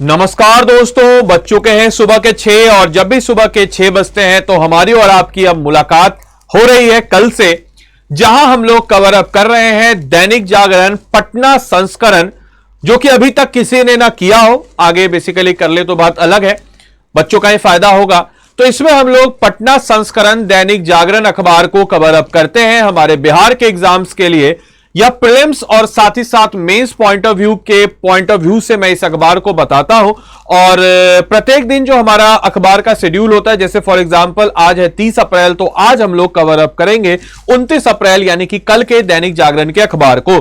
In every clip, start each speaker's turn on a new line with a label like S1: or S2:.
S1: नमस्कार दोस्तों, बज चुके हैं सुबह के 6 और जब भी सुबह के 6 बजते हैं तो हमारी और आपकी अब मुलाकात हो रही है कल से, जहां हम लोग कवर अप कर रहे हैं दैनिक जागरण पटना संस्करण, जो कि अभी तक किसी ने ना किया हो। आगे बेसिकली कर ले तो बात अलग है, बच्चों का ही फायदा होगा। तो इसमें हम लोग पटना संस्करण दैनिक जागरण अखबार को कवर अप करते हैं हमारे बिहार के एग्जाम्स के लिए, या प्रीलिम्स और साथ ही साथ मेंस पॉइंट ऑफ व्यू से मैं इस अखबार को बताता हूं। और प्रत्येक दिन जो हमारा अखबार का शेड्यूल होता है, जैसे फॉर एग्जांपल आज है 30 अप्रैल, तो आज हम लोग कवर अप करेंगे 29 अप्रैल यानी कि कल के दैनिक जागरण के अखबार को।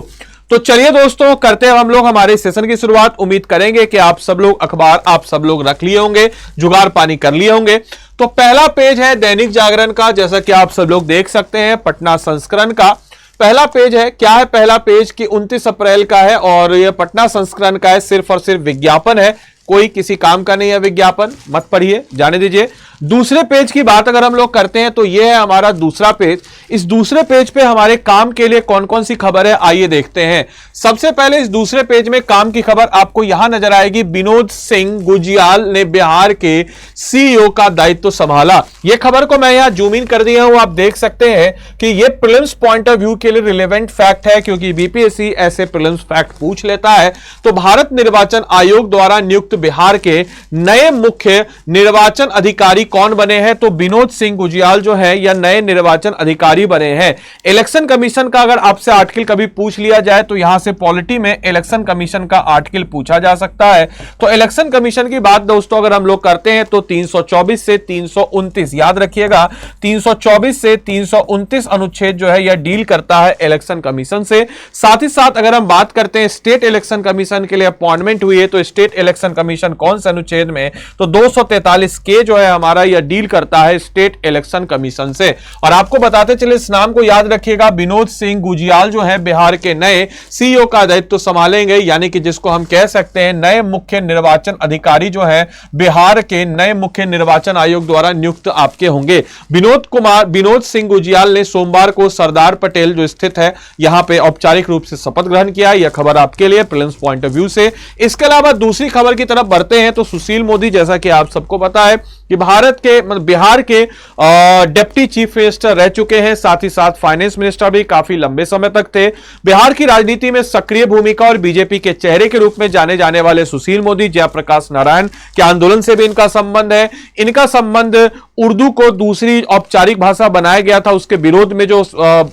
S1: तो चलिए दोस्तों, करते हैं हम लोग हमारे सेशन की शुरुआत। उम्मीद करेंगे कि आप सब लोग अखबार आप सब लोग रख लिए होंगे, जुगाड़ पानी कर लिए होंगे। तो पहला पेज है दैनिक जागरण का, जैसा कि आप सब लोग देख सकते हैं, पटना संस्करण का पहला पेज है। क्या है पहला पेज कि 29 अप्रैल का है और यह पटना संस्करण का है। सिर्फ और सिर्फ विज्ञापन है, कोई किसी काम का नहीं है विज्ञापन, मत पढ़िए, जाने दीजिए। दूसरे पेज की बात अगर हम लोग करते हैं तो यह है हमारा दूसरा पेज। इस दूसरे पेज पे हमारे काम के लिए कौन कौन सी खबर है, आइए देखते हैं। सबसे पहले इस दूसरे पेज में काम की खबर आपको यहां नजर आएगी, विनोद सिंह गुजियाल ने बिहार के सीईओ का दायित्व संभाला। यह खबर को मैं यहां जूम इन कर दिया हूं, आप देख सकते हैं कि यह प्रीलिम्स पॉइंट ऑफ व्यू के लिए रिलेवेंट फैक्ट है, क्योंकि बीपीएससी ऐसे प्रीलिम्स फैक्ट पूछ लेता है। तो भारत निर्वाचन आयोग द्वारा नियुक्त बिहार के नए मुख्य निर्वाचन अधिकारी कौन बने हैं, तो विनोद सिंह गुजियाल जो है यह नए निर्वाचन अधिकारी बने हैं। इलेक्शन कमीशन का अगर आपसे आर्टिकल कभी पूछ लिया जाए तो यहां से पॉलिटी में इलेक्शन कमीशन का आर्टिकल पूछा जा सकता है। तो इलेक्शन कमीशन की बात दोस्तों अगर हम लोग करते हैं तो 324 से 329 याद रखिएगा, 324 से 329 अनुच्छेद जो है यह डील करता है इलेक्शन कमीशन से। साथ ही साथ अगर हम बात करते हैं स्टेट इलेक्शन कमीशन के लिए अपॉइंटमेंट हुई है, तो स्टेट इलेक्शन कमीशन कौन से अनुच्छेद में, तो 243 के जो है हमारा यह डील करता है स्टेट इलेक्शन कमीशन से। और आपको बताते चले, इस नाम को याद रखिएगा, विनोद सिंह गुजियाल जो है बिहार के नए सीईओ का दायित्व संभालेंगे, यानी कि जिसको हम कह सकते हैं नए मुख्य निर्वाचन अधिकारी जो है बिहार के नए मुख्य निर्वाचन आयोग द्वारा नियुक्त आपके होंगे। विनोद सिंह गुजियाल ने सोमवार को सरदार पटेल जो स्थित है यहां पे औपचारिक रूप से शपथ ग्रहण किया। यह खबर आपके लिए प्रीलिम्स पॉइंट ऑफ व्यू से। इसके अलावा दूसरी खबर की तरफ बढ़ते हैं तो सुशील मोदी, जैसा कि आप सबको पता है कि बिहार के डिप्टी चीफ मिनिस्टर रह चुके हैं, साथ ही साथ फाइनेंस मिनिस्टर भी काफी लंबे समय तक थे। बिहार की राजनीति में सक्रिय भूमिका और बीजेपी के चेहरे के रूप में जाने जाने वाले सुशील मोदी जयप्रकाश नारायण के आंदोलन से भी इनका संबंध है। इनका संबंध उर्दू को दूसरी औपचारिक भाषा बनाया गया था, उसके विरोध में जो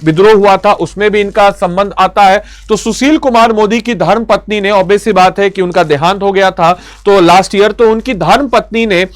S1: विद्रोह हुआ था उसमें भी इनका संबंध आता है। तो सुशील कुमार मोदी की धर्म पत्नी ने, ऑब्वियस सी बात है कि उनका देहांत हो गया था तो लास्ट ईयर, तो उनकी धर्म पत्नी ने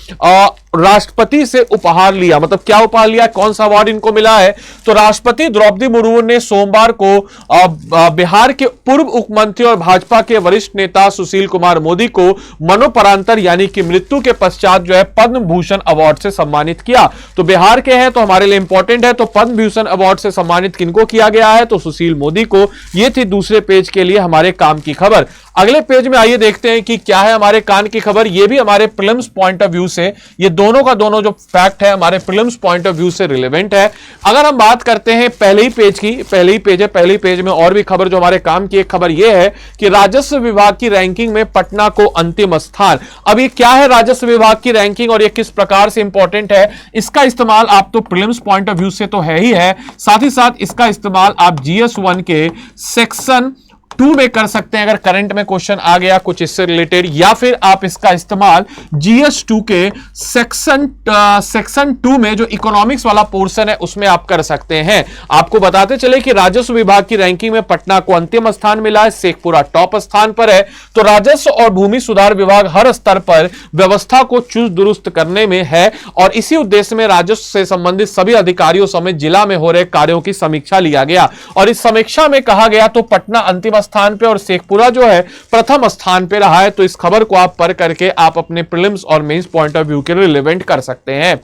S1: राष्ट्रपति से उपहार लिया। मतलब क्या उपहार लिया, कौन सा अवार्ड इनको मिला है, तो राष्ट्रपति द्रौपदी मुर्मू ने सोमवार को बिहार के पूर्व मुख्यमंत्री और भाजपा के वरिष्ठ नेता सुशील कुमार मोदी को मरणोपरांतर यानी कि मृत्यु के पश्चात जो है पद्म भूषण अवार्ड से सम्मानित किया। तो बिहार के हैं तो हमारे लिए इंपॉर्टेंट है। तो पद्म भूषण अवार्ड से सम्मानित किनको किया गया है, तो सुशील मोदी को। यह थी दूसरे पेज के लिए हमारे काम की खबर। अगले पेज में आइए देखते हैं कि क्या है हमारे कान की खबर। यह भी हमारे प्रीलिम्स पॉइंट ऑफ व्यू से, ये दोनों का दोनों जो फैक्ट है हमारे प्रीलिम्स पॉइंट ऑफ व्यू से रिलेवेंट है। अगर हम बात करते हैं पहले ही पेज की, पहले ही पेज में और भी खबर जो हमारे काम की, एक खबर यह है कि राजस्व विभाग की रैंकिंग में पटना को अंतिम स्थान। अब ये क्या है राजस्व विभाग की रैंकिंग और ये किस प्रकार से इंपॉर्टेंट है, इसका इस्तेमाल आप तो प्रीलिम्स पॉइंट ऑफ व्यू से तो है ही है, साथ ही साथ इसका इस्तेमाल आप GS1 के सेक्शन 2 में कर सकते हैं अगर करंट में क्वेश्चन आ गया कुछ इससे रिलेटेड, या फिर आप इसका इस्तेमाल GS2 के सेक्शन 2 में जो इकोनॉमिक्स वाला पोर्शन है उसमें आप कर सकते हैं। आपको बताते चले कि राजस्व विभाग की रैंकिंग में पटना को अंतिम स्थान मिला है, शेखपुरा टॉप स्थान पर है। तो राजस्व और भूमि सुधार विभाग हर स्तर पर व्यवस्था को चुस्त दुरुस्त करने में है और इसी उद्देश्य में राजस्व से संबंधित सभी अधिकारियों समेत जिला में हो रहे कार्यों की समीक्षा लिया गया और इस समीक्षा में कहा गया तो पटना अंतिम स्थान पे और शेखपुरा जो है प्रथम स्थान पे रहा है। तो इस खबर को आप पढ़ करके आप अपने प्रीलिम्स और मेंस पॉइंट ऑफ व्यू के लिए रिलेवेंट कर सकते हैं।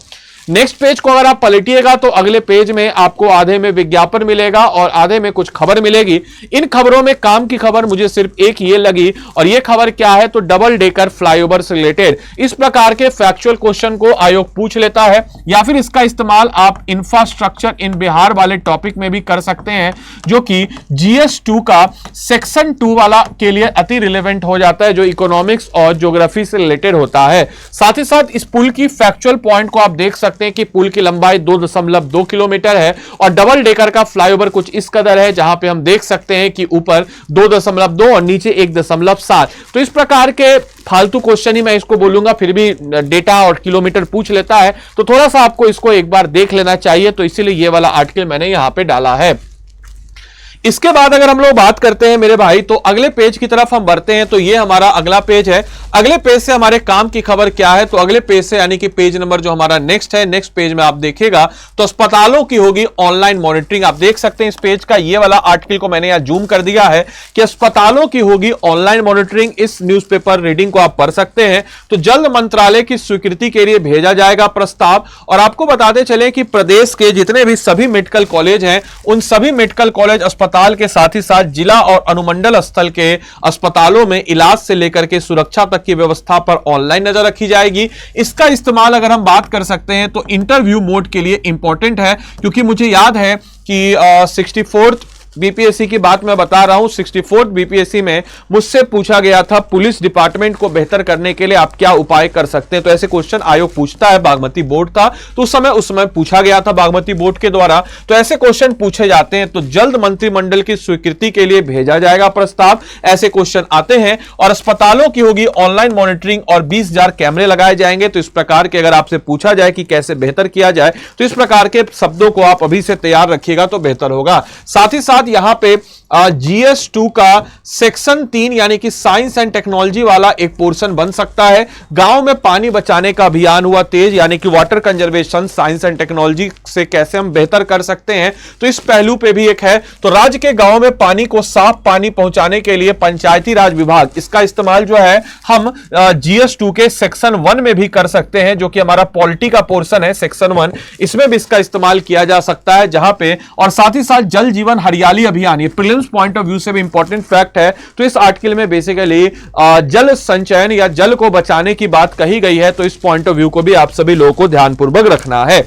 S1: नेक्स्ट पेज को अगर आप पलटिएगा तो अगले पेज में आपको आधे में विज्ञापन मिलेगा और आधे में कुछ खबर मिलेगी। इन खबरों में काम की खबर मुझे सिर्फ एक ये लगी, और ये खबर क्या है तो डबल डेकर फ्लाईओवर से रिलेटेड इस प्रकार के फैक्चुअल क्वेश्चन को आयोग पूछ लेता है, या फिर इसका इस्तेमाल आप इंफ्रास्ट्रक्चर इन बिहार वाले टॉपिक में भी कर सकते हैं, जो कि GS2 का सेक्शन 2 वाला के लिए अति रिलेवेंट हो जाता है, जो इकोनॉमिक्स और ज्योग्राफी से रिलेटेड होता है। साथ ही साथ इस पुल की फैक्चुअल पॉइंट को आप देख सकते हैं कि पुल की लंबाई 2.2 किलोमीटर है और डबल डेकर का फ्लाईओवर कुछ इस कदर है, जहां पे हम देख सकते हैं कि ऊपर 2.2 और नीचे 1.7। तो इस प्रकार के फालतू क्वेश्चन ही मैं इसको बोलूंगा, फिर भी डेटा और किलोमीटर पूछ लेता है, तो थोड़ा सा आपको इसको एक बार देख लेना चाहिए। तो इसीलिए ये वाला आर्टिकल मैंने यहां पे डाला है। इसके बाद अगर हम लोग बात करते हैं मेरे भाई, तो अगले पेज की तरफ हम बढ़ते हैं। तो ये हमारा अगला पेज है। अगले पेज से हमारे काम की खबर क्या है, तो अगले पेज से यानी कि पेज नंबर जो हमारा नेक्स्ट है, नेक्स्ट पेज में आप देखिएगा तो अस्पतालों की होगी ऑनलाइन मॉनिटरिंग। आप देख सकते हैं इस पेज का ये वाला आर्टिकल को मैंने यहां जूम कर दिया है कि अस्पतालों की होगी ऑनलाइन मॉनिटरिंग। इस न्यूज़पेपर रीडिंग को आप पढ़ सकते हैं। तो जल्द मंत्रालय की स्वीकृति के लिए भेजा जाएगा प्रस्ताव। और आपको बताते चले कि प्रदेश के जितने भी सभी मेडिकल कॉलेज हैं, उन सभी मेडिकल कॉलेज अस्पताल के साथ ही साथ जिला और अनुमंडल स्थल के अस्पतालों में इलाज से लेकर के सुरक्षा तक की व्यवस्था पर ऑनलाइन नजर रखी जाएगी। इसका इस्तेमाल अगर हम बात कर सकते हैं तो इंटरव्यू मोड के लिए इंपॉर्टेंट है, क्योंकि मुझे याद है कि 64th बीपीएससी की बात मैं बता रहा हूं। 64th बीपीएससी में मुझसे पूछा गया था पुलिस डिपार्टमेंट को बेहतर करने के लिए आप क्या उपाय कर सकते हैं। तो ऐसे क्वेश्चन आयोग पूछता है। बागमती बोर्ड था तो उस समय पूछा गया था बागमती बोर्ड के द्वारा। तो ऐसे क्वेश्चन पूछे जाते हैं। तो जल्द मंत्रिमंडल की स्वीकृति के लिए भेजा जाएगा प्रस्ताव। ऐसे क्वेश्चन आते हैं। और अस्पतालों की होगी ऑनलाइन मॉनिटरिंग और 20,000 कैमरे लगाए जाएंगे। तो इस प्रकार के अगर आपसे पूछा जाए कि कैसे बेहतर किया जाए, तो इस प्रकार के शब्दों को आप अभी से तैयार रखिएगा तो बेहतर होगा। साथ ही साथ यहां पे GS2 का सेक्शन 3 यानी कि साइंस एंड टेक्नोलॉजी वाला एक पोर्शन बन सकता है। गांव में पानी बचाने का अभियान हुआ तेज, यानी कि water conservation science and technology से कैसे हम बेहतर कर सकते हैं, तो इस पहलू पे भी एक है। तो राज्य के गांव में पानी को साफ पानी पहुंचाने के लिए पंचायती राज विभाग, इसका इस्तेमाल जो है हम GS2 के सेक्शन 1 में भी कर सकते हैं, जो कि हमारा पॉलिटी का पोर्शन है सेक्शन 1। इसमें भी इसका इस्तेमाल किया जा सकता है जहां पे, और साथ ही साथ जल जीवन हरियाली अभियान, ये प्रीलिम्स पॉइंट ऑफ व्यू से भी इंपॉर्टेंट फैक्ट है। तो इस आर्टिकल में बेसिकली जल संचयन या जल को बचाने की बात कही गई है। तो इस पॉइंट ऑफ व्यू को भी आप सभी लोगों को ध्यानपूर्वक रखना है।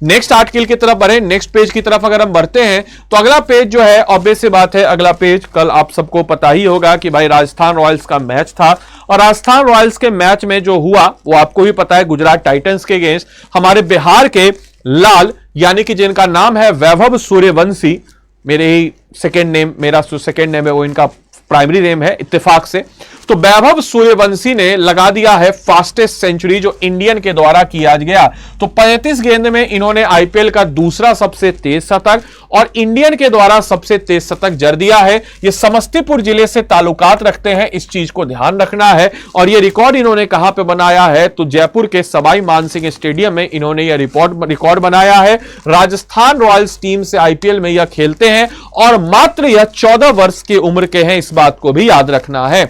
S1: नेक्स्ट आर्टिकल की तरफ बढ़े। नेक्स्ट पेज की तरफ अगर हम बढ़ते हैं तो अगला पेज जो है, ऑब्वियस सी बात है, अगला पेज कल आप सबको पता ही होगा कि भाई राजस्थान रॉयल्स का मैच था। और राजस्थान रॉयल्स के मैच में जो हुआ वो आपको भी पता है, गुजरात टाइटंस के अगेंस्ट हमारे बिहार के लाल, यानी कि जिनका नाम है वैभव सूर्यवंशी, मेरे ही सेकेंड नेम, मेरा जो सेकेंड नेम है वो इनका प्राइमरी नेम है इत्तेफाक से। तो वैभव सूर्यवंशी ने लगा दिया है फास्टेस्ट सेंचुरी, जो इंडियन के द्वारा किया गया। तो 35 गेंद में इन्होंने आईपीएल का दूसरा सबसे तेज शतक और इंडियन के द्वारा सबसे तेज शतक जड़ दिया है। ये समस्तीपुर जिले से ताल्लुकात रखते हैं, इस चीज को ध्यान रखना है। और ये रिकॉर्ड इन्होंने कहां पे बनाया है, तो जयपुर के सवाई मानसिंह स्टेडियम में इन्होंने यह रिकॉर्ड बनाया है। राजस्थान रॉयल्स टीम से आईपीएल में यह खेलते हैं और मात्र यह 14 वर्ष की उम्र के हैं, इस बात को भी याद रखना है।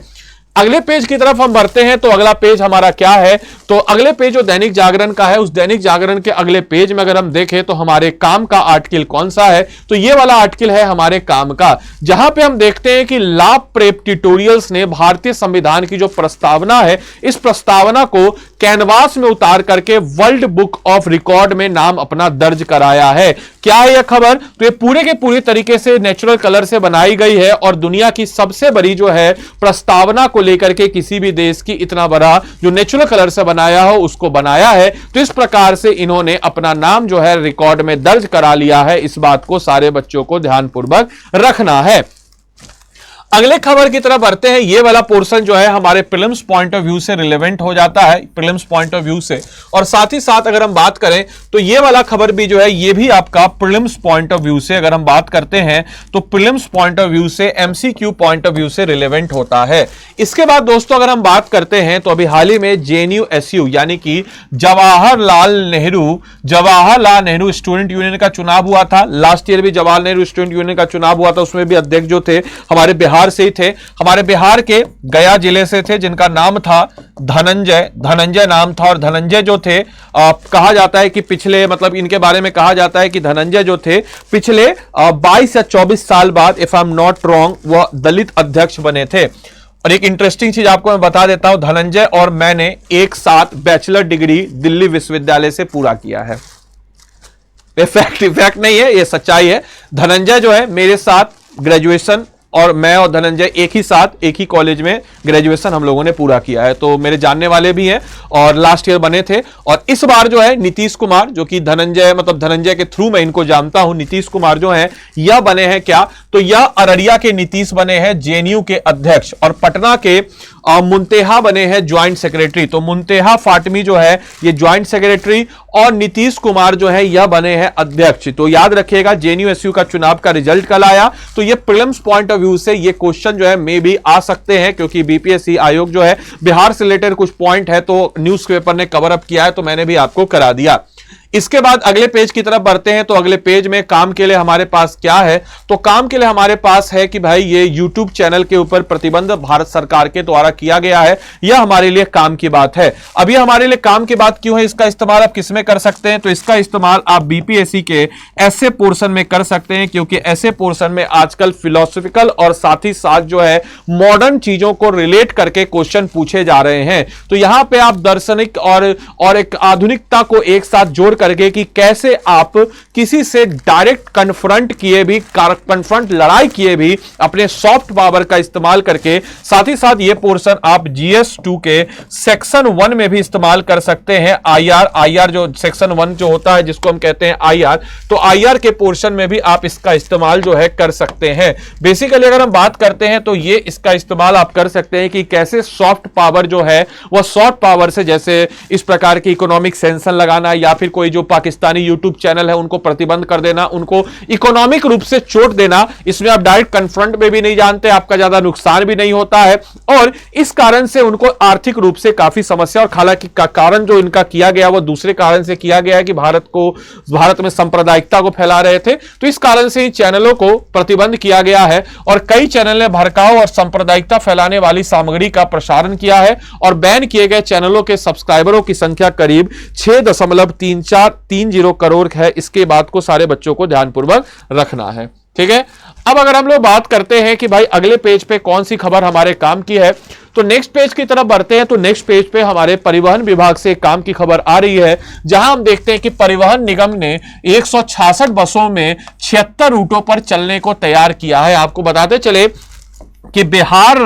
S1: अगले पेज की तरफ हम बढ़ते हैं। तो अगला पेज हमारा क्या है, तो अगले पेज जो दैनिक जागरण का है, उस दैनिक जागरण के अगले पेज में अगर हम देखें तो हमारे काम का आर्टिकल कौन सा है, तो ये वाला आर्टिकल है हमारे काम का, जहां पे हम देखते हैं कि लॉ प्रेप ट्यूटोरियल्स ने भारतीय संविधान की जो प्रस्तावना है, इस प्रस्तावना को कैनवास में उतार करके वर्ल्ड बुक ऑफ रिकॉर्ड में नाम अपना दर्ज कराया है। क्या है यह खबर, तो ये पूरे के पूरे तरीके से नेचुरल कलर से बनाई गई है और दुनिया की सबसे बड़ी जो है प्रस्तावना को लेकर के किसी भी देश की इतना बड़ा जो नेचुरल कलर से बनाया हो उसको बनाया है। तो इस प्रकार से इन्होंने अपना नाम जो है रिकॉर्ड में दर्ज करा लिया है। इस बात को सारे बच्चों को ध्यानपूर्वक रखना है। अगले खबर की तरफ बढ़ते हैं। ये वाला पोर्शन जो है हमारे प्रीलिम्स पॉइंट ऑफ व्यू से रिलेवेंट हो जाता है, प्रीलिम्स पॉइंट ऑफ व्यू से। और साथ ही साथ अगर हम बात करें तो ये वाला खबर भी जो है ये भी आपका प्रीलिम्स पॉइंट ऑफ व्यू से, अगर हम बात करते हैं तो प्रीलिम्स पॉइंट ऑफ व्यू से, एमसीक्यू पॉइंट ऑफ व्यू से रिलेवेंट होता है। इसके बाद दोस्तों अगर हम बात करते हैं तो अभी हाल ही में JNU-SU यानी कि जवाहरलाल नेहरू स्टूडेंट यूनियन का चुनाव हुआ था। लास्ट ईयर भी जवाहरलाल नेहरू स्टूडेंट यूनियन का चुनाव हुआ था, उसमें भी अध्यक्ष जो थे हमारे बिहार बिहार से ही थे, हमारे बिहार के गया जिले से थे, जिनका नाम था धनंजय नाम था। और धनंजय जो थे कहा जाता है कि पिछले मतलब इनके बारे में कहा जाता है कि धनंजय जो थे पिछले 22 या 24 साल बाद, if I am not wrong, वह दलित अध्यक्ष बने थे। और एक इंटरेस्टिंग चीज आपको मैं बता देता हूं, धनंजय और मैंने एक साथ बैचलर डिग्री दिल्ली विश्वविद्यालय से पूरा किया है। इफेक्ट नहीं है, ये सच्चाई है। धनंजय जो है मेरे साथ ग्रेजुएशन, और मैं और धनंजय एक ही साथ एक ही कॉलेज में ग्रेजुएशन हम लोगों ने पूरा किया है, तो मेरे जानने वाले भी हैं और लास्ट ईयर बने थे। और इस बार जो है नीतीश कुमार, जो कि धनंजय मतलब धनंजय के थ्रू मैं इनको जानता हूं, नीतीश कुमार जो है यह बने हैं क्या, तो यह अररिया के नीतीश बने हैं जेएनयू के अध्यक्ष, और पटना के मुंतेहा बने हैं ज्वाइंट सेक्रेटरी। तो मुंतेहा फाटमी जो है ये ज्वाइंट सेक्रेटरी, और नीतीश कुमार जो है यह बने हैं अध्यक्ष। तो याद रखिएगा जेएनयू का चुनाव का रिजल्ट कल आया, तो ये प्रीलिम्स पॉइंट ऑफ व्यू से ये क्वेश्चन जो है मे भी आ सकते हैं, क्योंकि बीपीएससी आयोग जो है बिहार से रिलेटेड कुछ पॉइंट है तो न्यूज़पेपर ने कवर अप किया है, तो मैंने भी आपको करा दिया। इसके बाद अगले पेज की तरफ बढ़ते हैं, तो अगले पेज में काम के लिए हमारे पास क्या है, तो काम के लिए हमारे पास है कि भाई ये YouTube चैनल के ऊपर प्रतिबंध भारत सरकार के द्वारा किया गया है, यह हमारे लिए काम की बात है। अब ये हमारे लिए काम की बात क्यों है, इसका इस्तेमाल आप किसमें कर सकते हैं, तो इसका इस्तेमाल आप बीपीएससी के ऐसे पोर्शन में कर सकते हैं, क्योंकि ऐसे पोर्शन में आजकल फिलोसॉफिकल और साथ ही साथ जो है मॉडर्न चीजों को रिलेट करके क्वेश्चन पूछे जा रहे हैं। तो यहां पर आप दार्शनिक और एक आधुनिकता को एक साथ जोड़ करके कि कैसे आप किसी से डायरेक्ट कन्फ्रंट लड़ाई किए भी अपने सॉफ्ट पावर का इस्तेमाल करके, साथ ही साथ ये पोर्शन आप GS2 के सेक्शन 1 में भी इस्तेमाल कर सकते हैं। आईआर जो सेक्शन 1 जो होता है जिसको हम कहते हैं आईआर, तो आईआर के पोर्शन में भी आप इसका इस्तेमाल जो है कर सकते हैं। बेसिकली अगर हम बात करते हैं तो ये इसका इस्तेमाल आप कर सकते हैं कि कैसे सॉफ्ट पावर जो है वह सॉफ्ट पावर से, जैसे इस प्रकार की इकोनॉमिक सेंक्शन लगाना, या फिर कोई जो पाकिस्तानी यूट्यूब चैनल है उनको प्रतिबंध कर देना, उनको इकोनॉमिक रूप से चोट देना। इसमें आप डायरेक्ट कन्फ्रंट में भी नहीं जानते, आपका ज्यादा नुकसान भी नहीं होता है, और इस कारण से उनको आर्थिक रूप से काफी समस्या, और हालांकि कारण जो इनका किया गया वो दूसरे कारण से किया गया है कि भारत में सांप्रदायिकता को फैला रहे थे, तो इस कारण से इन चैनलों को प्रतिबंध किया गया है। और कई चैनल ने भड़काऊ और सांप्रदायिकता फैलाने वाली सामग्री का प्रसारण किया है, और बैन किए गए चैनलों के सब्सक्राइबरों की संख्या करीब 6.30 करोड़ है। इसके बात को सारे बच्चों को ध्यानपूर्वक रखना है, ठीक है। अब अगर हम लोग बात करते हैं कि भाई अगले पेज पे कौन सी खबर हमारे काम की है, तो नेक्स्ट पेज की तरफ बढ़ते हैं। तो नेक्स्ट पेज पे हमारे परिवहन विभाग से काम की खबर आ रही है, जहां हम देखते हैं कि परिवहन निगम ने 166 बसों में 76 रूटों पर चलने को तैयार किया है। आपको बताते चले कि बिहार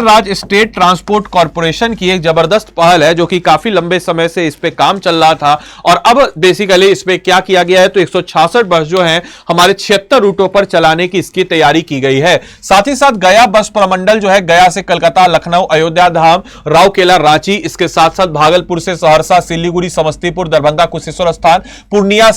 S1: राज्य स्टेट ट्रांसपोर्ट कॉर्पोरेशन की एक जबरदस्त पहल है, जो कि काफी लंबे समय से इस पे काम चल रहा था, और अब बेसिकली इस पे क्या किया गया है, तो 166 बस जो हैं हमारे 76 रूटों पर चलाने की इसकी तैयारी की गई है। साथ ही साथ गया बस प्रमंडल जो है गया से कलकत्ता, लखनऊ, अयोध्या धाम, राउरकेला, रांची, इसके साथ साथ भागलपुर से सहरसा, सिलीगुड़ी, समस्तीपुर, दरभंगा, कुशेश्वर स्थान, पूर्णिया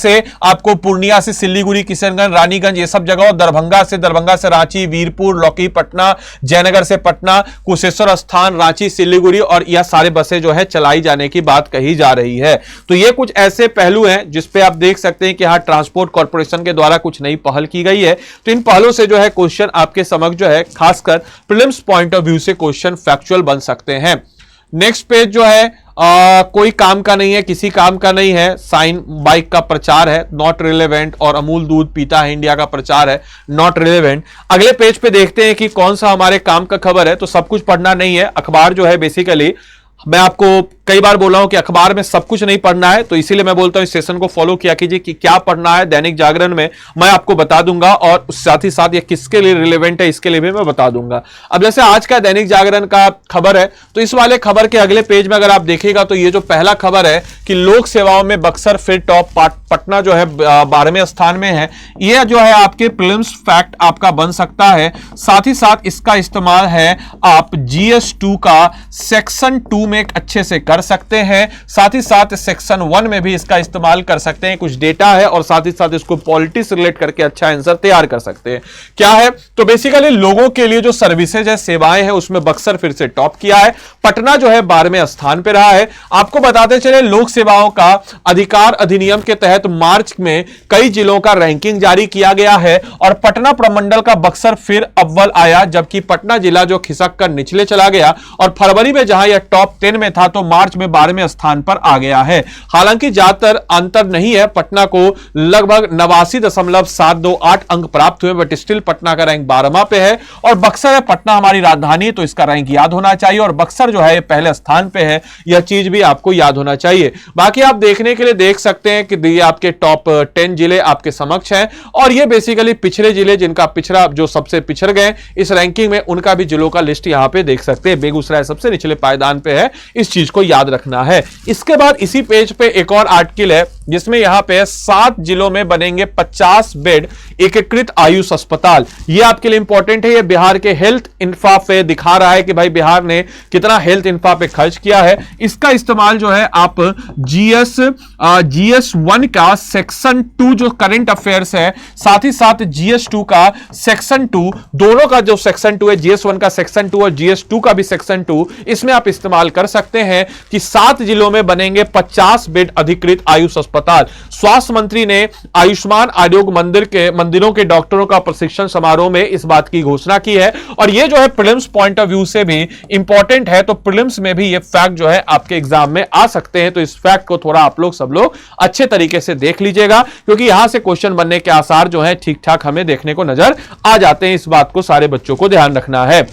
S1: से सिलीगुड़ी, किशनगंज, रानीगंज, ये सब जगह, दरभंगा से रांची, वीरपुर, पटना, जयनगर से पटना, कुशेश्वर स्थान, रांची, सिलीगुड़ी, और यह सारे बसें जो है चलाई जाने की बात कही जा रही है। तो ये कुछ ऐसे पहलू हैं जिस पे आप देख सकते हैं कि हाँ ट्रांसपोर्ट कॉर्पोरेशन के द्वारा कुछ नई पहल की गई है। तो इन पहलों से जो है क्वेश्चन आपके समक्ष जो है खासकर प्रीलिम्स पॉइंट ऑफ व्यू से क्वेश्चन फैक्चुअल बन सकते हैं। नेक्स्ट पेज जो है कोई काम का नहीं है, किसी काम का नहीं है। साइन बाइक का प्रचार है, नॉट रिलेवेंट, और अमूल दूध पीता है इंडिया का प्रचार है, नॉट रिलेवेंट। अगले पेज पे देखते हैं कि कौन सा हमारे काम का खबर है। तो सब कुछ पढ़ना नहीं है, अखबार जो है बेसिकली मैं आपको कई बार बोला हूं कि अखबार में सब कुछ नहीं पढ़ना है, तो इसीलिए मैं बोलता हूं इस सेशन को फॉलो किया कीजिए कि क्या पढ़ना है। दैनिक जागरण में मैं आपको बता दूंगा, और साथ ही साथ ये किसके लिए रिलेवेंट है इसके लिए भी मैं बता दूंगा। अब जैसे आज का दैनिक जागरण का खबर है, तो इस वाले खबर के अगले पेज में अगर आप देखिएगा तो ये जो पहला खबर है कि लोक सेवाओं में बक्सर फिर टॉप, पटना जो है 12वें स्थान में है। यह जो है आपके प्रीलिम्स फैक्ट आपका बन सकता है। साथ ही साथ इसका इस्तेमाल है आप GS2 का सेक्शन 2 में अच्छे से कर कर सकते हैं, साथ ही साथ सेक्शन 1 में भी इसका इस्तेमाल कर सकते हैं। कुछ डेटा है और साथ ही साथ इसको पॉलिटिक्स रिलेट करके अच्छा आंसर तैयार कर सकते हैं। क्या है तो बेसिकली लोगों के लिए जो सर्विसेज है, सेवाएं हैं, उसमें बक्सर फिर से टॉप किया है। पटना जो है 12वें स्थान पर रहा है। आपको बताते चले लोक सेवाओं का अधिकार अधिनियम के तहत मार्च में कई जिलों का रैंकिंग जारी किया गया है और पटना प्रमंडल का बक्सर फिर अव्वल आया, जबकि पटना जिला जो खिसक कर निचले चला गया और फरवरी में जहां यह टॉप 10 में था तो मार्च में 12वें स्थान पर आ गया है। हालांकि ज्यादातर अंतर नहीं है, पटना को लगभग 89.728 अंक प्राप्त हुए, बट स्टिल पटना का रैंक 12वां पे है और बक्सर है, पटना हमारी राजधानी तो इसका रैंक याद होना चाहिए और बक्सर जो है पहले स्थान पे है, यह चीज भी आपको याद होना चाहिए। बाकी आप देखने के लिए देख सकते हैं कि ये आपके टॉप 10 जिले आपके समक्ष हैं और ये बेसिकली पिछड़े जिले जिनका पिछड़ा जो सबसे पिछड़ गए इस रैंकिंग में, उनका भी जिलों का लिस्ट यहां पे देख सकते हैं। बेगूसराय सबसे निचले पायदान पे है, इस चीज को याद रखना है। इसके बाद इसी पेज पे एक और आर्टिकल है जिसमें यहां पे 7 जिलों में बनेंगे 50 बेड एकीकृत आयुष अस्पताल। ये आपके लिए इंपॉर्टेंट है। ये बिहार के हेल्थ इंफ्रा पे दिखा रहा है कि भाई बिहार ने कितना हेल्थ इंफ्रा पे खर्च किया है। इसका इस्तेमाल जो है आप जीएस 1 का सेक्शन 2 जो करंट अफेयर्स है, साथ ही साथ जीएस 2 का सेक्शन 2, दोनों का जो सेक्शन 2 है, जीएस 1 का सेक्शन 2 और जीएस 2 का भी सेक्शन 2, इसमें आप इस्तेमाल कर सकते हैं कि 7 जिलों में बनेंगे 50 बेड अधिकृत आयुष अस्पताल। स्वास्थ्य मंत्री ने आयुष्मान आरोग्य मंदिरों के डॉक्टरों का प्रशिक्षण समारोह में इस बात की घोषणा की है और यह जो है प्रीलिम्स पॉइंट ऑफ व्यू से भी इंपॉर्टेंट है, तो प्रीलिम्स में भी यह फैक्ट जो है आपके एग्जाम में आ सकते हैं। तो इस फैक्ट को थोड़ा आप लोग सब लोग अच्छे तरीके से देख लीजिएगा क्योंकि यहां से क्वेश्चन बनने के आसार जो है ठीक ठाक हमें देखने को नजर आ जाते हैं। इस बात को सारे बच्चों को ध्यान रखना है।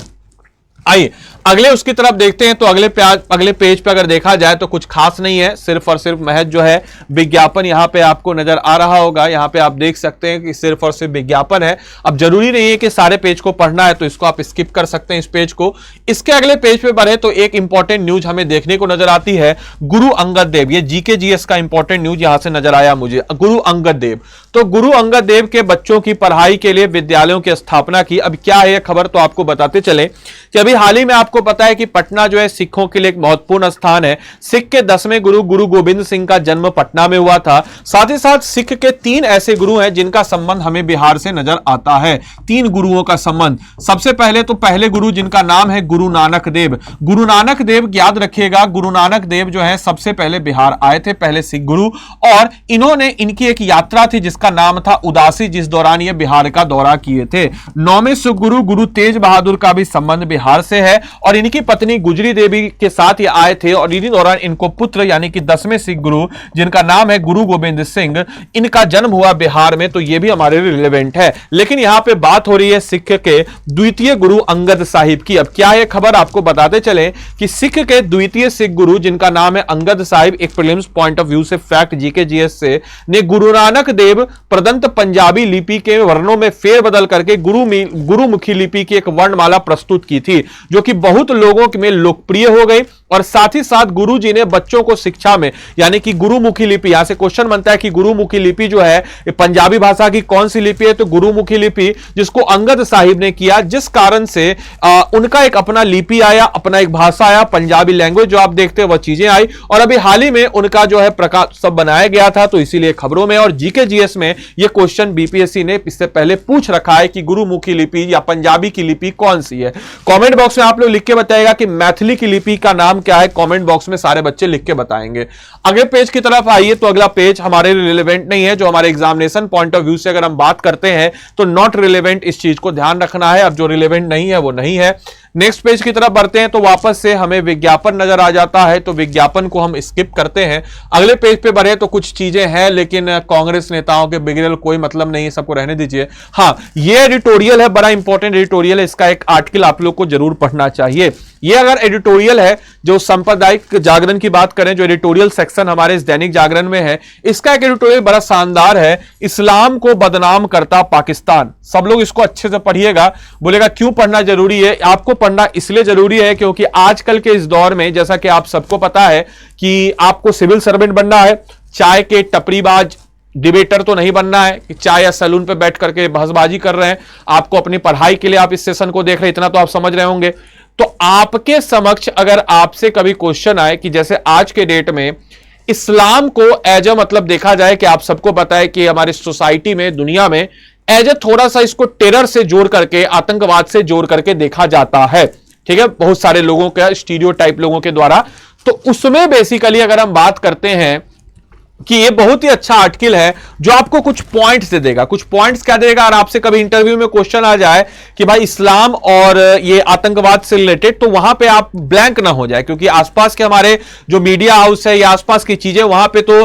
S1: आइए अगले उसकी तरफ देखते हैं। तो अगले पेज पे अगर देखा जाए तो कुछ खास नहीं है, सिर्फ और सिर्फ महज जो है विज्ञापन यहां पे आपको नजर आ रहा होगा। यहां पे आप देख सकते हैं कि सिर्फ और सिर्फ विज्ञापन है। अब जरूरी नहीं है कि सारे पेज को पढ़ना है, तो इसको आप स्किप कर सकते हैं इस पेज को। इसके अगले पेज पे बढ़े तो एक इंपॉर्टेंट न्यूज हमें देखने को नजर आती है, गुरु अंगद देव। ये जीके जीएस का इंपॉर्टेंट न्यूज यहां से नजर आया मुझे। गुरु अंगद देव, तो गुरु अंगद देव के बच्चों की पढ़ाई के लिए विद्यालयों की स्थापना की। अब क्या है यह खबर, तो आपको बताते चले कि अभी हाल ही में आपको पता है कि पटना जो है सिखों के लिए एक महत्वपूर्ण स्थान है। सिख के 10वें गुरु गुरु गोविंद सिंह का जन्म पटना में हुआ था। साथ ही साथ सिख के 3 ऐसे गुरु हैं जिनका संबंध हमें बिहार से नजर आता है। 3 गुरुओं का संबंध, सबसे पहले तो पहले गुरु जिनका नाम है गुरु नानक देव। गुरु नानक देव याद रखिएगा, गुरु नानक देव जो है सबसे पहले बिहार आए थे, पहले सिख गुरु, और इन्होंने इनकी एक यात्रा थी जिसका नाम था उदासी, जिस दौरान ये बिहार का दौरा किए थे। 9वें सिख गुरु गुरु तेज बहादुर का भी संबंध बिहार से है और इनकी पत्नी गुजरी देवी के साथ ये आए थे और इन्हीं दौरान इनको पुत्र यानी कि 10वें सिख गुरु जिनका नाम है गुरु गोविंद सिंह, इनका जन्म हुआ बिहार में, तो ये भी हमारे लिए रिलेवेंट है। लेकिन यहां पे बात हो रही है सिख के द्वितीय गुरु अंगद साहिब की। अब क्या है खबर, आपको बताते चले कि सिख के द्वितीय सिख गुरु जिनका नाम है अंगद साहिब, एक प्रीलिम्स पॉइंट ऑफ व्यू से फैक्ट जीके जीएस से, ने गुरु नानक देव प्रदंत पंजाबी लिपि के वर्णों में फेरबदल करके गुरुमुखी लिपि की एक वर्णमाला प्रस्तुत की थी जो कि बहुत लोगों में लोकप्रिय हो गई। और साथ ही साथ गुरुजी ने बच्चों को शिक्षा में यानी कि गुरुमुखी लिपि, यहां से क्वेश्चन बनता है कि गुरुमुखी लिपि जो है पंजाबी भाषा की कौन सी लिपि है, तो गुरुमुखी लिपि जिसको अंगद साहिब ने किया, जिस कारण से उनका एक अपना लिपि आया, अपना एक भाषा आया, पंजाबी लैंग्वेज जो आप देखते हैं वह चीजें आई। और अभी हाल ही में उनका जो है प्रकाश सब बनाया गया था, तो इसीलिए खबरों में और जीके जीएस में यह क्वेश्चन बीपीएससी ने इससे पहले पूछ रखा है कि गुरुमुखी लिपि या पंजाबी की लिपि कौन सी है। कमेंट बॉक्स में आप लोग लिख के बताइएगा कि मैथिली की लिपि का नाम क्या है, कमेंट बॉक्स में सारे बच्चे लिख के बताएंगे। अगले पेज की तरफ आइए, तो अगला पेज हमारे लिए रिलेवेंट नहीं है, जो हमारे एग्जामिनेशन पॉइंट ऑफ व्यू से अगर हम बात करते हैं तो नॉट रिलेवेंट, इस चीज को ध्यान रखना है। अब जो रिलेवेंट नहीं है वो नहीं है। नेक्स्ट पेज की तरफ बढ़ते हैं तो वापस से हमें विज्ञापन नजर आ जाता है, तो विज्ञापन को हम स्किप करते हैं। अगले पेज पे बढ़े तो कुछ चीजें हैं लेकिन कांग्रेस नेताओं के बिगड़े कोई मतलब नहीं है, सबको रहने दीजिए। हाँ, ये एडिटोरियल है, बड़ा इंपॉर्टेंट एडिटोरियल है, इसका एक आर्टिकल आप लोग को जरूर पढ़ना चाहिए। ये अगर एडिटोरियल है जो सांप्रदायिक जागरण की बात करें, जो एडिटोरियल सेक्शन हमारे इस दैनिक जागरण में है, इसका एक एडिटोरियल बड़ा शानदार है, इस्लाम को बदनाम करता पाकिस्तान। सब लोग इसको अच्छे से पढ़िएगा। बोलेगा क्यों पढ़ना जरूरी है? आपको पढ़ना इसलिए जरूरी है क्योंकि आजकल के इस दौर में, जैसा कि आप सबको पता है कि आपको सिविल सर्वेंट बनना है, चाय के टपरीबाज डिबेटर तो नहीं बनना है कि चाय या सैलून पे बैठ करके बहसबाजी कर रहे हैं। आपको अपनी पढ़ाई के लिए आप इस सेशन को देख रहे हैं, इतना तो आप समझ रहे होंगे। तो आपके समक्ष अगर आपसे कभी क्वेश्चन आए कि जैसे आज के डेट में इस्लाम को एज अ मतलब देखा जाए कि आप सबको पता है कि हमारी सोसाइटी में, दुनिया में एज ए थोड़ा सा इसको टेरर से जोड़ करके, आतंकवाद से जोड़ करके देखा जाता है, ठीक है, बहुत सारे लोगों का, स्टीरियोटाइप लोगों के द्वारा। तो उसमें बेसिकली अगर हम बात करते हैं कि ये बहुत ही अच्छा आर्टिकल है जो आपको कुछ पॉइंट्स दे देगा। कुछ पॉइंट्स क्या देगा? और आपसे कभी इंटरव्यू में क्वेश्चन आ जाए कि भाई इस्लाम और ये आतंकवाद से रिलेटेड, तो वहां पे आप ब्लैंक ना हो जाए, क्योंकि आसपास के हमारे जो मीडिया हाउस है या आसपास की चीजें, वहां पे तो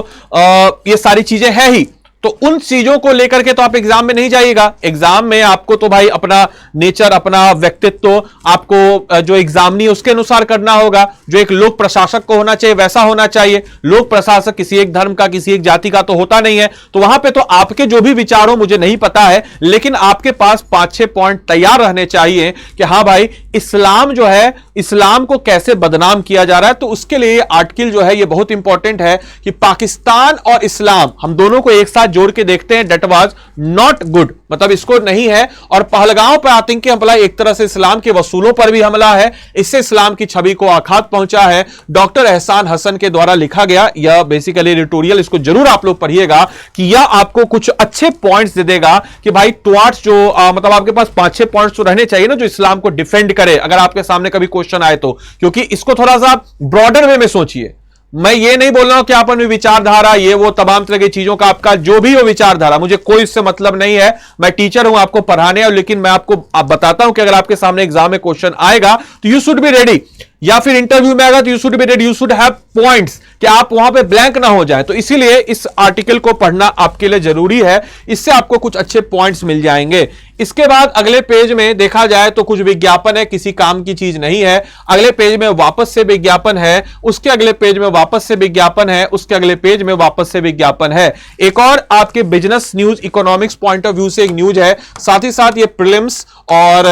S1: ये सारी चीजें है ही, तो उन चीजों को लेकर के तो आप एग्जाम में नहीं जाइएगा। एग्जाम में आपको तो भाई अपना नेचर, अपना व्यक्तित्व आपको जो एग्जामनी है उसके अनुसार करना होगा। जो एक लोक प्रशासक को होना चाहिए वैसा होना चाहिए। लोक प्रशासक किसी एक धर्म का, किसी एक जाति का तो होता नहीं है। तो वहां पे तो आपके जो भी विचार हो मुझे नहीं पता है, लेकिन आपके पास 5-6 पॉइंट तैयार रहने चाहिए कि हाँ भाई इस्लाम जो है, इस्लाम को कैसे बदनाम किया जा रहा है। तो उसके लिए आर्टिकल जो है ये बहुत इंपॉर्टेंट है कि पाकिस्तान और इस्लाम हम दोनों को एक साथ जोड़ के देखते हैं। डेट वाज नॉट गुड, मतलब इसको नहीं है। और पहलगांव पर आतंकी हमला एक तरह से इस्लाम के वसूलों पर भी हमला है। इससे इस्लाम की छवि को आघात पहुंचा है। डॉक्टर एहसान हसन के द्वारा लिखा गया यह बेसिकली एडिटोरियल, इसको जरूर आप लोग पढ़िएगा कि यह आपको कुछ अच्छे पॉइंट्स दे देगा कि भाई टुवर्ड्स जो मतलब आपके पास 5-6 पॉइंट्स तो रहने चाहिए ना जो इस्लाम को डिफेंड करे अगर आपके सामने कभी क्वेश्चन आए तो। क्योंकि इसको थोड़ा सा ब्रॉडर वे में सोचिए। मैं ये नहीं बोल रहा हूं कि आप अपनी विचारधारा, ये वो तमाम तरह की चीजों का आपका जो भी हो विचारधारा, मुझे कोई इससे मतलब नहीं है। मैं टीचर हूं, आपको पढ़ाने हैं, लेकिन मैं आपको बताता हूं कि अगर आपके सामने एग्जाम में क्वेश्चन आएगा तो यू शुड बी रेडी, या फिर इंटरव्यू में आएगा तो you should be ready, you should have points, कि आप वहां पे ब्लैंक ना हो जाए। तो इसीलिए इस आर्टिकल को पढ़ना आपके लिए जरूरी है। इससे आपको कुछ अच्छे पॉइंट्स मिल जाएंगे। इसके बाद अगले पेज में देखा जाए तो कुछ विज्ञापन है, किसी काम की चीज नहीं है। अगले पेज में वापस से विज्ञापन है, उसके अगले पेज में वापस से विज्ञापन है, उसके अगले पेज में वापस से विज्ञापन है। एक और आपके business news, economics point of view से एक न्यूज है। साथ ही साथ ये प्रीलिम्स और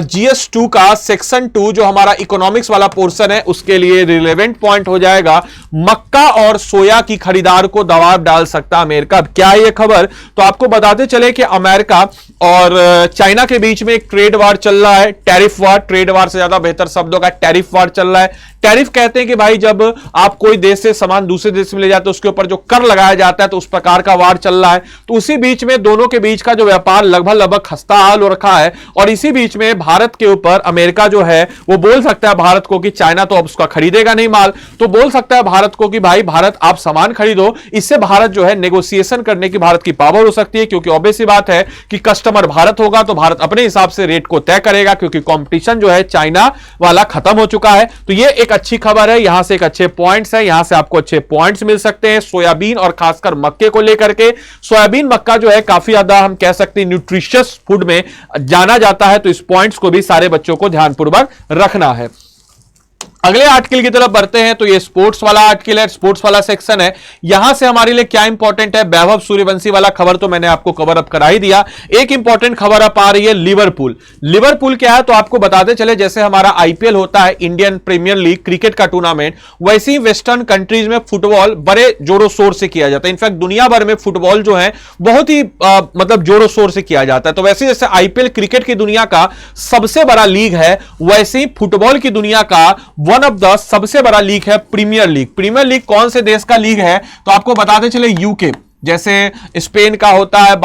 S1: GS2 का सेक्शन 2 जो हमारा इकोनॉमिक्स वाला पोर्शन है उसके लिए रिलेवेंट पॉइंट हो जाएगा। मक्का और सोया की खरीदार को दबाव डाल सकता अमेरिका। क्या है ये खबर? तो आपको बताते चले कि अमेरिका और चाइना के बीच में एक ट्रेड वार चल रहा है। टैरिफ वार, ट्रेड वार से ज्यादा बेहतर शब्दों का टैरिफ वार चल रहा है। टैरिफ कहते हैं कि भाई जब आप कोई देश से सामान दूसरे देश में ले जाते हो उसके ऊपर जो कर लगाया जाता है, तो उस प्रकार का वार चल रहा है। तो उसी बीच में दोनों के बीच का जो व्यापार लगभग खस्ता हाल हो रखा है। और इसी बीच में भारत के ऊपर अमेरिका जो है वो बोल सकता है भारत को कि चाइना तो अब उसका खरीदेगा नहीं माल, तो बोल सकता है भारत को कि भाई भारत आप सामान खरीदो। इससे भारत जो है नेगोशिएशन करने की भारत की पावर हो सकती है, क्योंकि ऑब्वियस सी बात है कि कस्टमर भारत होगा तो भारत अपने हिसाब से रेट को तय करेगा, क्योंकि कंपटीशन जो है चाइना वाला खत्म हो चुका है। तो ये एक अच्छी खबर है। यहां से एक अच्छे पॉइंट्स है, यहां से आपको अच्छे पॉइंट्स मिल सकते हैं सोयाबीन और खासकर मक्के को लेकर के। सोयाबीन मक्का जो है काफी ज्यादा हम कह सकते हैं न्यूट्रिशियस फूड में जाना जाता है। तो इस पॉइंट्स को भी सारे बच्चों को ध्यानपूर्वक रखना है। अगले आर्टिकल की तरफ बढ़ते हैं। तो ये स्पोर्ट्स वाला आर्टिकल है, स्पोर्ट्स वाला सेक्शन है। यहां से हमारे लिए क्या इंपॉर्टेंट है? वैभव सूर्यवंशी वाला खबर तो मैंने आपको कवर अप करा ही दिया। एक इंपॉर्टेंट खबर अब आ रही है लिवरपूल। लिवरपूल क्या है? तो आपको बताते चले जैसे हमारा IPL होता है, इंडियन प्रीमियर लीग क्रिकेट का टूर्नामेंट, वैसे ही वेस्टर्न कंट्रीज में फुटबॉल बड़े जोरों शोर से किया जाता है। इनफैक्ट दुनिया भर में फुटबॉल जो है बहुत ही मतलब जोरों शोर से किया जाता है। तो वैसे जैसे IPL क्रिकेट की दुनिया का सबसे बड़ा लीग है, वैसे ही फुटबॉल की दुनिया का वन ऑफ द सबसे बड़ा लीग है प्रीमियर लीग। प्रीमियर लीग कौन से देश का लीग है? तो आपको बताते चले यूके, जैसे स्पेन का होता है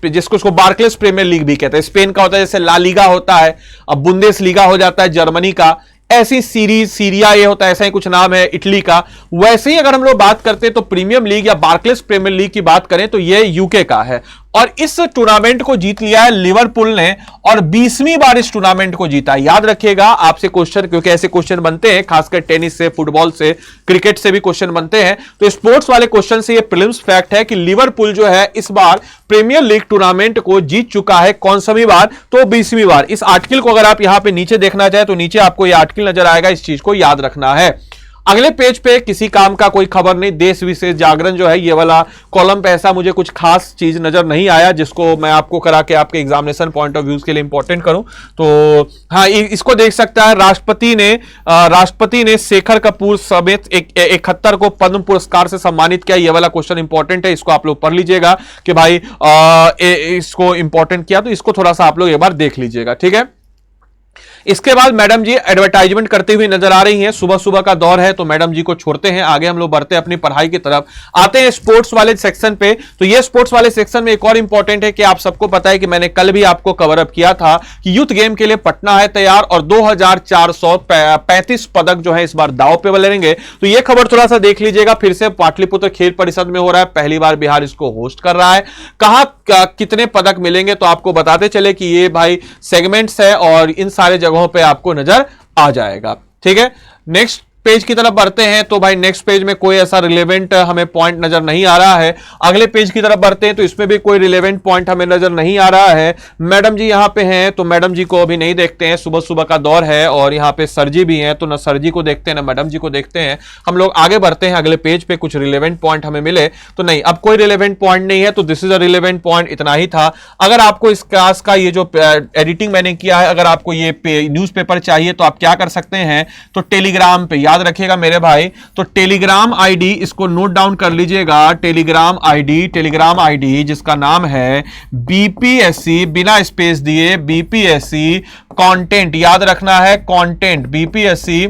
S1: जिसको बार्कलेस प्रीमियर लीग भी कहते हैं। स्पेन का होता है जैसे ला लीगा होता है, अब बुंदेस लीगा हो जाता है जर्मनी का। ऐसी सीरिया ये होता है, ऐसा ही कुछ नाम है इटली का। वैसे ही अगर हम लोग बात करते हैं तो प्रीमियर लीग या बार्कलेस प्रीमियर लीग की बात करें तो ये यूके का है। और इस टूर्नामेंट को जीत लिया है लिवरपूल ने, और 20वीं बार इस टूर्नामेंट को जीता। याद रखिएगा आपसे क्वेश्चन, क्योंकि ऐसे क्वेश्चन बनते हैं खासकर टेनिस से, फुटबॉल से, क्रिकेट से भी क्वेश्चन बनते हैं। तो स्पोर्ट्स वाले क्वेश्चन से ये प्रीलिम्स फैक्ट है कि लिवरपूल जो है इस बार प्रीमियर लीग टूर्नामेंट को जीत चुका है। कौन सी बार? तो 20वीं बार। इस आर्टिकल को अगर आप यहां पे नीचे देखना चाहे तो नीचे आपको यह आर्टिकल नजर आएगा, इस चीज को याद रखना है। अगले पेज पे किसी काम का कोई खबर नहीं, देश विशेष जागरण जो है ये वाला कॉलम पे ऐसा मुझे कुछ खास चीज नजर नहीं आया जिसको मैं आपको करा के आपके एग्जामिनेशन पॉइंट ऑफ व्यूज के लिए इंपॉर्टेंट करूं। तो हाँ, इसको देख सकता है। राष्ट्रपति ने शेखर कपूर समेत 71 को पद्म पुरस्कार से सम्मानित किया। ये वाला क्वेश्चन इंपॉर्टेंट है, इसको आप लोग पढ़ लीजिएगा कि भाई इसको इंपॉर्टेंट किया, तो इसको थोड़ा सा आप लोग एक बार देख लीजिएगा, ठीक है। इसके बाद मैडम जी एडवर्टाइजमेंट करते हुए नजर आ रही हैं। सुबह सुबह का दौर है तो मैडम जी को छोड़ते हैं, आगे हम लोग बढ़ते हैं अपनी पढ़ाई की तरफ, आते हैं स्पोर्ट्स वाले सेक्शन पे। तो ये स्पोर्ट्स वाले सेक्शन में एक और इंपॉर्टेंट है कि आप सबको पता है कि मैंने कल भी आपको कवर अप किया था कि यूथ गेम के लिए पटना है तैयार और 2435 पदक जो है इस बार दांव पे बनेंगे। तो ये खबर थोड़ा सा देख लीजिएगा, फिर से पाटलिपुत्र खेल परिषद में हो रहा है, पहली बार बिहार इसको होस्ट कर रहा है। कहां कितने पदक मिलेंगे तो आपको बताते चले कि ये भाई सेगमेंट्स है और इन सारे जगहों पे आपको नजर आ जाएगा। ठीक है, नेक्स्ट पेज की तरफ बढ़ते हैं। तो भाई नेक्स्ट पेज में कोई ऐसा रिलेवेंट हमें पॉइंट नजर नहीं आ रहा है। अगले पेज की तरफ बढ़ते हैं तो इसमें भी कोई रिलेवेंट पॉइंट हमें नजर नहीं आ रहा है। मैडम जी यहां पे हैं तो मैडम जी को अभी नहीं देखते हैं, सुबह सुबह का दौर है और यहां पे सर जी भी हैं तो ना सर जी को देखते हैं ना मैडम जी को देखते हैं। हम लोग आगे बढ़ते हैं, अगले पेज पे कुछ रिलेवेंट पॉइंट हमें मिले तो नहीं, अब कोई रिलेवेंट पॉइंट नहीं है। तो this is a relevant point, इतना ही था। अगर आपको इस क्लास का ये जो एडिटिंग मैंने किया है, अगर आपको ये न्यूज़पेपर चाहिए तो आप क्या कर सकते हैं, तो टेलीग्राम पे, याद रखिएगा मेरे भाई, तो टेलीग्राम आईडी इसको नोट डाउन कर लीजिएगा। टेलीग्राम आईडी जिसका नाम है बीपीएससी, बिना स्पेस दिए बीपीएससी कंटेंट, याद रखना है कंटेंट, बीपीएससी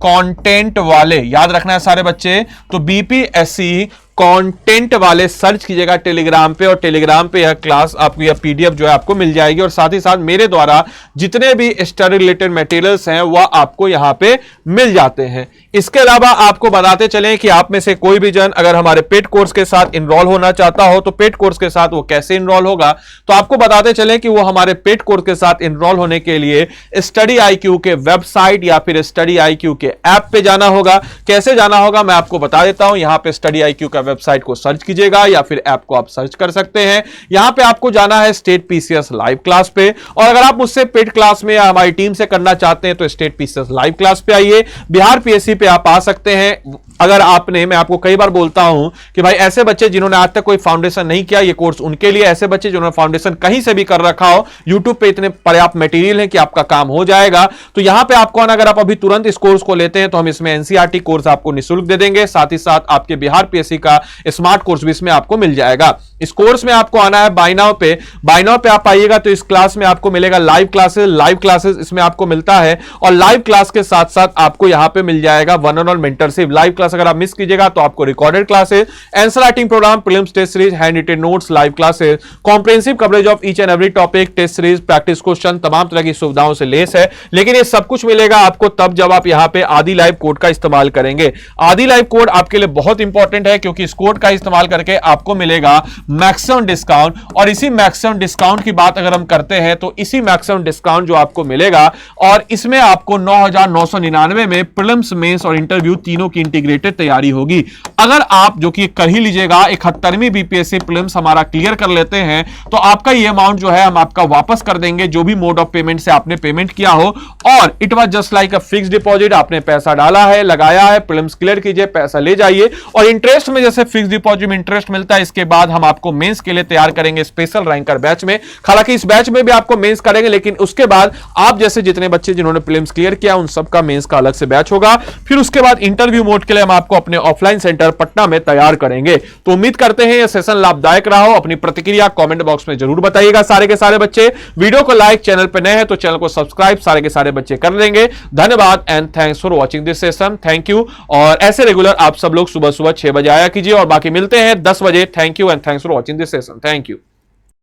S1: कंटेंट वाले, याद रखना है सारे बच्चे। तो बीपीएससी कंटेंट वाले सर्च कीजिएगा टेलीग्राम पे और टेलीग्राम पे यह क्लास आपको, यह पीडीएफ जो है आपको मिल जाएगी और साथ ही साथ मेरे द्वारा जितने भी स्टडी रिलेटेड मटेरियल्स हैं वह आपको यहां पे मिल जाते हैं। इसके अलावा आपको बताते चलें कि आप में से कोई भी जन अगर हमारे पेड कोर्स के साथ इनरोल होना चाहता हो तो पेड कोर्स के साथ वो कैसे इनरोल होगा, तो आपको बताते चलें कि वो हमारे पेड कोर्स के साथ इनरोल होने के लिए स्टडी IQ के वेबसाइट या फिर स्टडी IQ के ऐप पे जाना होगा। कैसे जाना होगा मैं आपको बता देता हूं। यहां पे स्टडी IQ का वेबसाइट को सर्च कीजिएगा या फिर ऐप को आप सर्च कर सकते हैं। यहां पे आपको जाना है स्टेट PCS लाइव क्लास पे, और अगर आप मुझसे पेड क्लास में या हमारी टीम से करना चाहते हैं तो स्टेट PCS लाइव क्लास पे आइए, बिहार PSC पे आप आ सकते हैं। अगर आपने, मैं आपको कई बार बोलता हूं कि भाई ऐसे बच्चे जिन्होंने आज तक कोई फाउंडेशन नहीं किया, ये कोर्स उनके लिए, ऐसे बच्चे जिन्होंने फाउंडेशन कहीं से भी कर रखा हो, यूट्यूब पे इतने पर्याप्त मटेरियल है कि आपका काम हो जाएगा। तो यहां पे आपको अगर आप अभी तुरंत इस कोर्स को लेते हैं तो हम इसमें NCERT कोर्स आपको निःशुल्क दे देंगे, साथ ही साथ आपके बिहार PSC का स्मार्ट कोर्स भी इसमें आपको मिल जाएगा। इस कोर्स में आपको आना है बाय नाउ पे, बाय नाउ पे आप आइएगा तो इस क्लास में आपको मिलेगा लाइव क्लासेस इसमें आपको मिलता है, और लाइव क्लास के साथ साथ आपको यहां पे मिल जाएगा one on one mentorship. Live class अगर आप मिस कीजिएगा तो आपको recorded classes, answer writing programme, prelims test series, handwritten notes, live classes, comprehensive coverage of each and every topic, test series, practice question, तमाम तरह की सुविधाओं से लेस है। लेकिन ये सब कुछ मिलेगा आपको तब जब आप यहां पे आदि लाइव कोड का इस्तेमाल करेंगे। आदि लाइव कोड आपके लिए बहुत इंपॉर्टेंट है क्योंकि इस कोड का इस्तेमाल करके आपको मिलेगा मैक्सिमम डिस्काउंट, और इसी मैक्सिमम डिस्काउंट की बात अगर हम करते हैं तो इसी मैक्सिमम डिस्काउंट जो आपको मिलेगा, और इसमें आपको 9,999 में प्रीलिम्स, मेंस और इंटरव्यू तीनों की इंटीग्रेटेड तैयारी होगी। अगर आप जो कि कर ही लीजिएगा, 71वीं बीपीएससी प्रीलिम्स हमारा क्लियर कर लेते हैं तो आपका ये अमाउंट जो है हम आपका वापस कर देंगे, जो भी मोड ऑफ पेमेंट से आपने पेमेंट किया हो। और it was just like a fix deposit, आपने पैसा डाला है, लगाया है, प्रीलिम्स क्लियर कीजिए, पैसा ले जाइए, और इंटरेस्ट में जैसे फिक्स डिपॉजिट में इंटरेस्ट मिलता है, इसके बाद हम आपको मेंस के लिए तैयार करेंगे स्पेशल रैंकर बैच में। हालांकि इस बैच में भी आपको मेंस करेंगे, लेकिन उसके बाद आप जैसे जितने बच्चे जिन्होंने प्रीलिम्स क्लियर किया उन सबका मेंस का अलग से बैच होगा। फिर उसके बाद इंटरव्यू मोड के लिए हम आपको अपने ऑफलाइन सेंटर पटना में तैयार करेंगे। तो उम्मीद करते हैं यह सेशन लाभदायक रहा हो। अपनी प्रतिक्रिया कमेंट बॉक्स में जरूर बताइएगा सारे के सारे बच्चे। वीडियो को लाइक, चैनल पर नए हैं तो चैनल को सब्सक्राइब सारे के सारे बच्चे कर लेंगे। धन्यवाद and thanks for watching this session. Thank you. और ऐसे रेगुलर आप सब लोग सुबह सुबह 6 बजे आया कीजिए, और बाकी मिलते हैं 10 बजे। Thank you and thanks for watching this session. Thank you.